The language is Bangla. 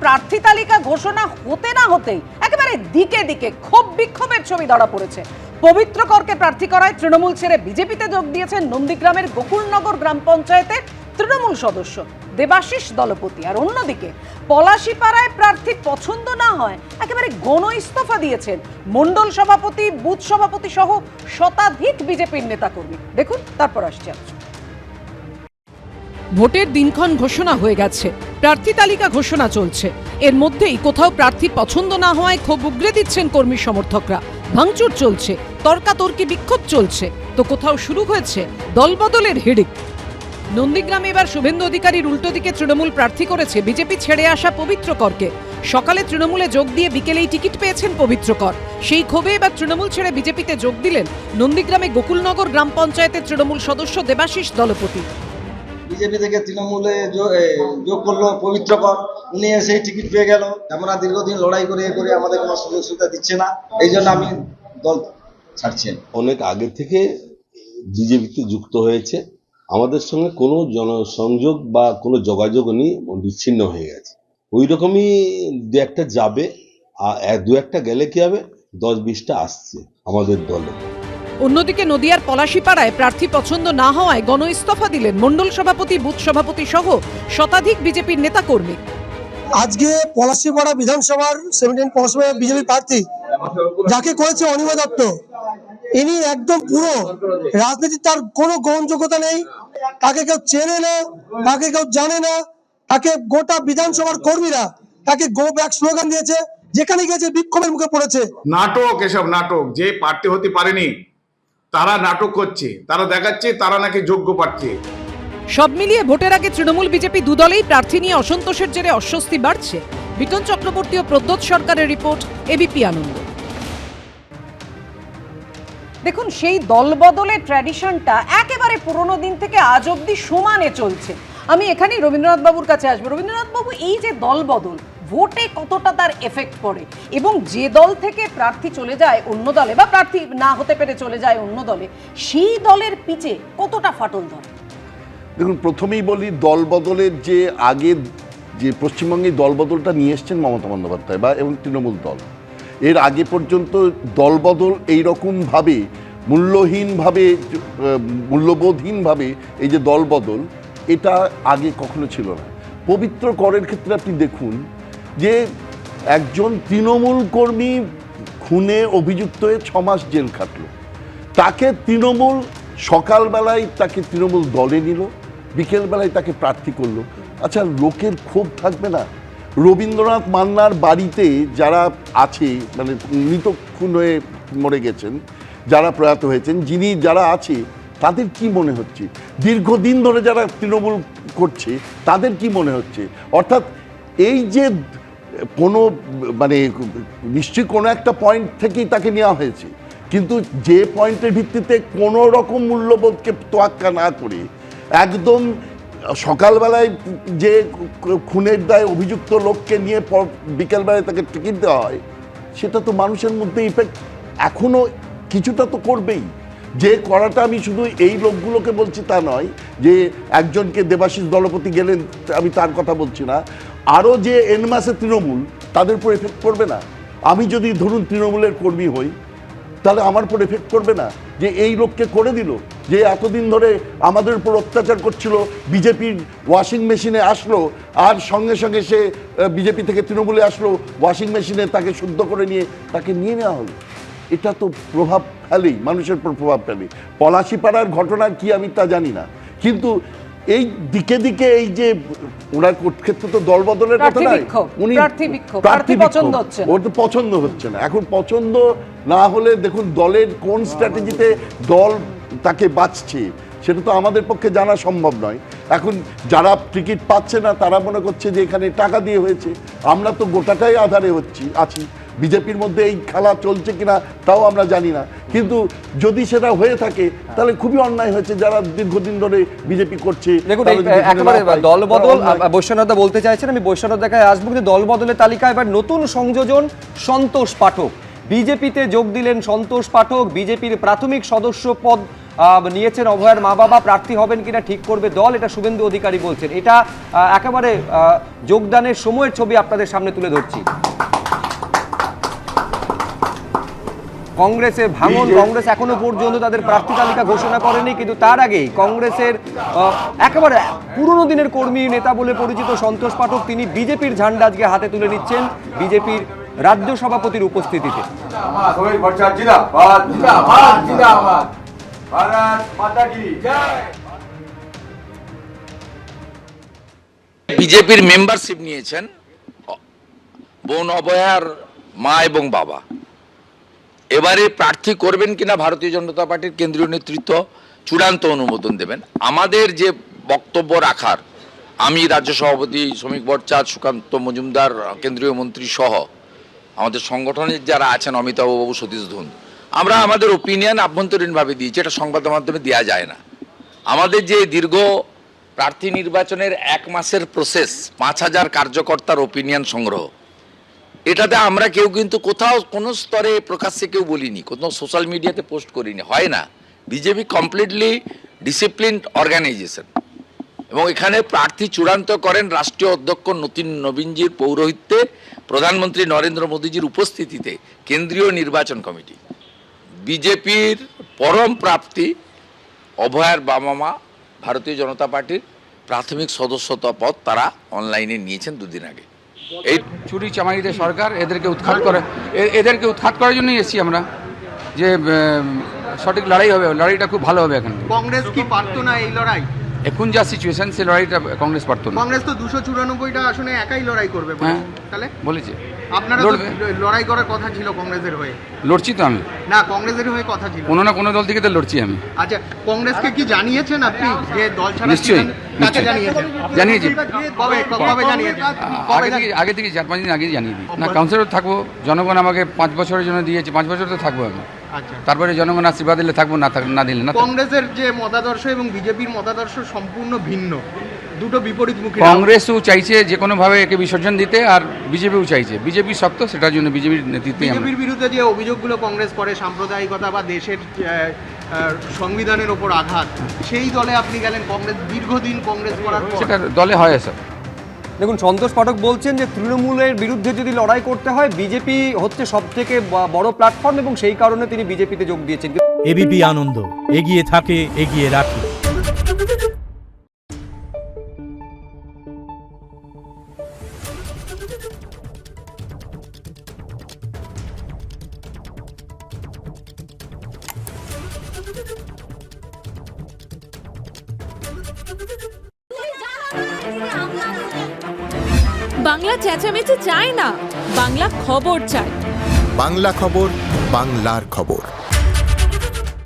প্রার্থী তালিকা ঘোষণা হতে না হতেই একেবারে দিকে দিকে ক্ষোভ বিক্ষোভের ছবি ধরা পড়েছে। পবিত্র করকে প্রার্থী করায় তৃণমূল ছেড়ে বিজেপিতে যোগ দিয়েছেন নন্দীগ্রামের গোকুলনগর গ্রাম পঞ্চায়েতের তৃণমূল সদস্য দেবাশিস দলপতি। আর অন্যদিকে পলাশীপাড়ায় প্রার্থী পছন্দ না হয় একেবারে গণ ইস্তফা দিয়েছেন মণ্ডল সভাপতি, বুথ সভাপতি সহ শতাধিক বিজেপির নেতাকর্মী। দেখুন, তারপর আসছে আলোচনা। ভোটের দিনক্ষণ ঘোষণা হয়ে গেছে, প্রার্থী তালিকা ঘোষণা চলছে। এর মধ্যেই কোথাও প্রার্থীর পছন্দ না হওয়ায় ক্ষোভ উগরে দিচ্ছেন কর্মী সমর্থকরা। ভাঙচুর চলছে, তর্কাতর্কি বিক্ষোভ চলছে, তো কোথাও শুরু হয়েছে দলবদলের হিড়িক। নন্দীগ্রামে এবার শুভেন্দু অধিকারীর উল্টো দিকে তৃণমূল প্রার্থী করেছে বিজেপি ছেড়ে আসা পবিত্র করকে। সকালে তৃণমূলে যোগ দিয়ে বিকেলেই টিকিট পেয়েছেন পবিত্র কর। সেই ক্ষোভে এবার তৃণমূল ছেড়ে বিজেপিতে যোগ দিলেন নন্দীগ্রামে গোকুলনগর গ্রাম পঞ্চায়েতের তৃণমূল সদস্য দেবাশিস দলপতি। বিজেপি থেকে তৃণমূলে যোগ করলো পবিত্র কর, উনি এসেই টিকিট পেয়ে গেল। আমরা দীর্ঘদিন লড়াই করে আমাদের কোনো সুযোগ সুবিধা দিচ্ছে না, এই জন্য আমি দল ছাড়ছি। অনেক আগে থেকে বিজেপিতে যুক্ত হয়েছে, আমাদের সঙ্গে কোনো জনসংযোগ বা কোনো যোগাযোগ নেই, বিচ্ছিন্ন হয়ে গেছে। ওই রকমই দু একটা যাবে, আর দু একটা গেলে কি হবে, 10-20টা আসছে আমাদের দলে। অন্যদিকে নদিয়ার পলাশীপাড়ায় প্রার্থী পছন্দ না হওয়ায় গণ ইস্তফা দিলেন মণ্ডল সভাপতি, বুথ সভাপতি সহ শতাধিক বিজেপির নেতাকর্মী। আজকে পলাশীপাড়া বিধানসভার 17 পৌরসভার বিজেপি প্রার্থী যাকে করেছে অনিমা দত্ত, ইনি একদম পুরো রাজনীতি, তার কোনো গ্রহণযোগ্যতা নেই। তাকে কেউ চেনে না, তাকে কেউ জানে না। তাকে গোটা বিধানসভার কর্মীরা তাকে গো ব্যাক স্লোগান দিয়েছে, যেখানে গিয়েছে বিক্ষোভের মুখে পড়েছে। নাটক, এসব নাটক। যে প্রার্থী হতে পারেনি তারা নাটক করছে, তারা দেখাচ্ছে তারা নাকি যোগ্য প্রার্থী। সব মিলিয়ে ভোটের আগে তৃণমূল বিজেপি দুদলেই প্রার্থী নিয়ে অসন্তোষের জেরে অস্বস্তি বাড়ছে। বিটন চক্রবর্তী ও প্রদ্যোৎ সরকারের রিপোর্ট, এবিপি আনন্দ। দেখুন, সেই দলবদলের ট্র্যাডিশনটা একেবারে পুরোনো দিন থেকে আজ অব্দি সমানে চলছে। আমি এখানেই রবীন্দ্রনাথ বাবুর কাছে আসবো। রবীন্দ্রনাথ বাবু, এই যে দলবদল, ভোটে কতটা তার এফেক্ট পড়ে, এবং যে দল থেকে প্রার্থী চলে যায় অন্য দলে বা প্রার্থী না হতে পেরে চলে যায় অন্য দলে, সেই দলের পিচে কতটা ফাটল ধরে? দেখুন, প্রথমেই বলি, দলবদলের যে আগে যে পশ্চিমবঙ্গে দলবদলটা নিয়ে এসছেন মমতা বন্দ্যোপাধ্যায় বা এবং তৃণমূল দল, এর আগে পর্যন্ত দলবদল এইরকমভাবে মূল্যহীনভাবে, মূল্যবোধহীনভাবে এই যে দলবদল, এটা আগে কখনো ছিল না। পবিত্র করের ক্ষেত্রে আপনি দেখুন যে একজন তৃণমূল কর্মী খুনে অভিযুক্ত হয়ে 6 মাস জেল খাটল। তাকে তৃণমূল সকালবেলায় তাকে তৃণমূল দলে নিল, বিকেলবেলায় তাকে প্রার্থী করলো। আচ্ছা, লোকের ক্ষোভ থাকবে না? রবীন্দ্রনাথ মান্নার বাড়িতে যারা আছে, মানে মৃত খুন হয়ে মরে গেছেন, যারা প্রয়াত হয়েছেন, যারা আছে, তাদের কি মনে হচ্ছে? দীর্ঘদিন ধরে যারা তৃণমূল করছে তাদের কি মনে হচ্ছে? অর্থাৎ এই যে কোনো, মানে নিশ্চয়ই কোনো একটা পয়েন্ট থেকেই তাকে নেওয়া হয়েছে, কিন্তু যে পয়েন্টের ভিত্তিতে কোনো রকম মূল্যবোধকে তোয়াক্কা না করে একদম সকালবেলায় যে খুনের দায়ে অভিযুক্ত লোককে নিয়ে বিকেলবেলায় তাকে টিকিট দেওয়া হয়, সেটা তো মানুষের মধ্যে ইফেক্ট এখনও কিছুটা তো করবেই। যে করাটা, আমি শুধু এই লোকগুলোকে বলছি তা নয়, যে একজনকে দেবাশিস দলপতি গেলেন আমি তার কথা বলছি না, আরও যে এনমাসে তৃণমূল, তাদের উপর এফেক্ট করবে না? আমি যদি ধরুন তৃণমূলের কর্মী হই, তাহলে আমার উপর এফেক্ট করবে না যে এই লোককে করে দিল, যে এতদিন ধরে আমাদের উপর অত্যাচার করছিল, বিজেপির ওয়াশিং মেশিনে আসলো, আর সঙ্গে সঙ্গে সে বিজেপি থেকে তৃণমূলে আসলো, ওয়াশিং মেশিনে তাকে শুদ্ধ করে নিয়ে তাকে নিয়ে নেওয়া হলো। এটা তো প্রভাব ফেলেই, মানুষের উপর প্রভাব ফেলে। পলাশীপাড়ার ঘটনার কি আমি তা জানি না, কিন্তু এই দিকে দিকে এই যে ওনার ক্ষেত্রে তো দলবদলের কথা নয়, উনি প্রার্থী ওর তো পছন্দ হচ্ছে না। এখন পছন্দ না হলে দেখুন দলের কোন স্ট্র্যাটেজিতে দল তাকে বাঁচছে সেটা তো আমাদের পক্ষে জানা সম্ভব নয়। এখন যারা টিকিট পাচ্ছে না তারা মনে করছে যে এখানে টাকা দিয়ে হয়েছে। আমরা তো গোটাটাই আধারে আছি, বিজেপির মধ্যে এই খেলা চলছে কিনা তাও আমরা জানি না, কিন্তু যদি সেটা হয়ে থাকে তাহলে খুবই অন্যায় হয়েছে যারা দীর্ঘদিন ধরে বিজেপি করছে। দেখুন, একেবারে দলবদল বৈশ্বনাথ বলতে চাইছেন, আমি বৈশ্বনাথ দেখায় আসবো, কিন্তু দলবদলের তালিকায় এবার নতুন সংযোজন সন্তোষ পাঠক। বিজেপিতে যোগ দিলেন সন্তোষ পাঠক। বিজেপির প্রাথমিক সদস্য পদ নিয়েছেন অভয়ার মা বাবা, প্রার্থী হবেন কিনা ঠিক করবে দল, এটা শুভেন্দু অধিকারী বলছেন। এটা একেবারে যোগদানের সময়ের ছবি আপনাদের সামনে তুলে ধরছি। কংগ্রেসের ভাঙন, কংগ্রেস এখনো পর্যন্ত তাদের প্রার্থী তালিকা ঘোষণা করেনি, কিন্তু তার আগেই কংগ্রেসের একেবারে পুরনো দিনের কর্মী নেতা বলে পরিচিত সন্তোষ পাঠক তিনি বিজেপির ঝান্ডা আজকে হাতে তুলে নিচ্ছেন বিজেপির রাজ্য সভাপতির উপস্থিতিতে। বিজেপির মেম্বারশিপ নিয়েছেন বোন অভয়ার মা এবং বাবা। এবারে প্রার্থী করবেন কিনা ভারতীয় জনতা পার্টির কেন্দ্রীয় নেতৃত্ব চূড়ান্ত অনুমোদন দেবেন। আমাদের যে বক্তব্য রাখার, আমি রাজ্য সভাপতি শ্রমিক ভট্টাচার্য, সুকান্ত মজুমদার কেন্দ্রীয় মন্ত্রী সহ আমাদের সংগঠনের যারা আছেন, অমিতাভবাবু, সতীশ ধুন, আমরা আমাদের ওপিনিয়ন আভ্যন্তরীণভাবে দিয়েছি, এটা সংবাদ মাধ্যমে দেওয়া যায় না। আমাদের যে দীর্ঘ প্রার্থী নির্বাচনের 1 মাসের প্রসেস, 5000 কার্যকর্তার ওপিনিয়ন সংগ্রহ, এটাতে আমরা কেউ কিন্তু কোথাও কোনো স্তরে প্রকাশ্যে কেউ বলিনি, কোনো সোশ্যাল মিডিয়াতে পোস্ট করিনি, হয় না। বিজেপি কমপ্লিটলি ডিসিপ্লিনড অর্গানাইজেশন এবং এখানে প্রার্থী চূড়ান্ত করেন রাষ্ট্রীয় অধ্যক্ষ নবীনজির পৌরোহিত্যে, প্রধানমন্ত্রী নরেন্দ্র মোদীজির উপস্থিতিতে কেন্দ্রীয় নির্বাচন কমিটি। বিজেপির পরম প্রাপ্তি অভয়ার বাবা মা ভারতীয় জনতা পার্টির প্রাথমিক সদস্যতা পদ তারা অনলাইনে নিয়েছেন 2 দিন আগে। এই চুরি চামারিদের সরকার, এদেরকে উৎখাত করার জন্যই এসেছি আমরা, যে সঠিক লড়াই হবে, লড়াইটা খুব ভালো হবে। এখন কংগ্রেস কি পারতো না এই লড়াই? এখন যা সিচুয়েশন, সে লড়াইটা কংগ্রেস পারতো না। কংগ্রেস তো 294টা আসনে একাই লড়াই করবে, হ্যাঁ তাহলে বলেছে আপনারা তো লড়াই করার কথা ছিল কংগ্রেসের হয়ে। লড়ছি তো আমি, না কংগ্রেসের হয়ে কথা ছিল, কোনো না কোনো দল থেকে তো লড়ছি আমি। আচ্ছা, কংগ্রেসকে কি জানিয়েছেন আপনি যে দল ছাড়া? নিশ্চয়ই, কাকে জানিয়েছেন? জানিয়েছি। কবে জানিয়েছেন? আগে থেকে 4-5 দিন আগেই জানিয়ে দিই। না, কাউন্সিলর থাকবো, জনগণ আমাকে 5 বছরের জন্য দিয়েছে, 5 বছর তো থাকবো আমি। আচ্ছা, তারপরে জনগণ আশীর্বাদ দিলে থাকবো, না দিলে না। কংগ্রেসের যে মতাদর্শ এবং বিজেপির মতাদর্শ সম্পূর্ণ ভিন্ন, দুটো বিপরীতমুখী। কংগ্রেসও চাইছে যে কোনোভাবে একে বিসর্জন দিতে, আর বিজেপিও চাইছে, বিজেপি শক্ত, সেটার জন্য বিজেপির নেতৃত্বে। বিজেপির বিরুদ্ধে যে অভিযোগগুলো কংগ্রেস করে, সাম্প্রদায়িকতা বা দেশের সংবিধানের ওপর আঘাত, সেই দলে আপনি গেলেন। কংগ্রেস দীর্ঘদিন কংগ্রেস করার পর সেটা দলে হয় এসব। দেখুন, সন্তোষ পাঠক বলছেন যে তৃণমূলের বিরুদ্ধে যদি লড়াই করতে হয়, বিজেপি হচ্ছে সবথেকে বড় প্ল্যাটফর্ম এবং সেই কারণে তিনি বিজেপিতে যোগ দিয়েছেন। এবিপি আনন্দ, এগিয়ে থাকে, এগিয়ে রাখে। বাংলা চেঁচামেচি চায় না, বাংলা খবর চায়। বাংলা খবর, বাংলার খবর।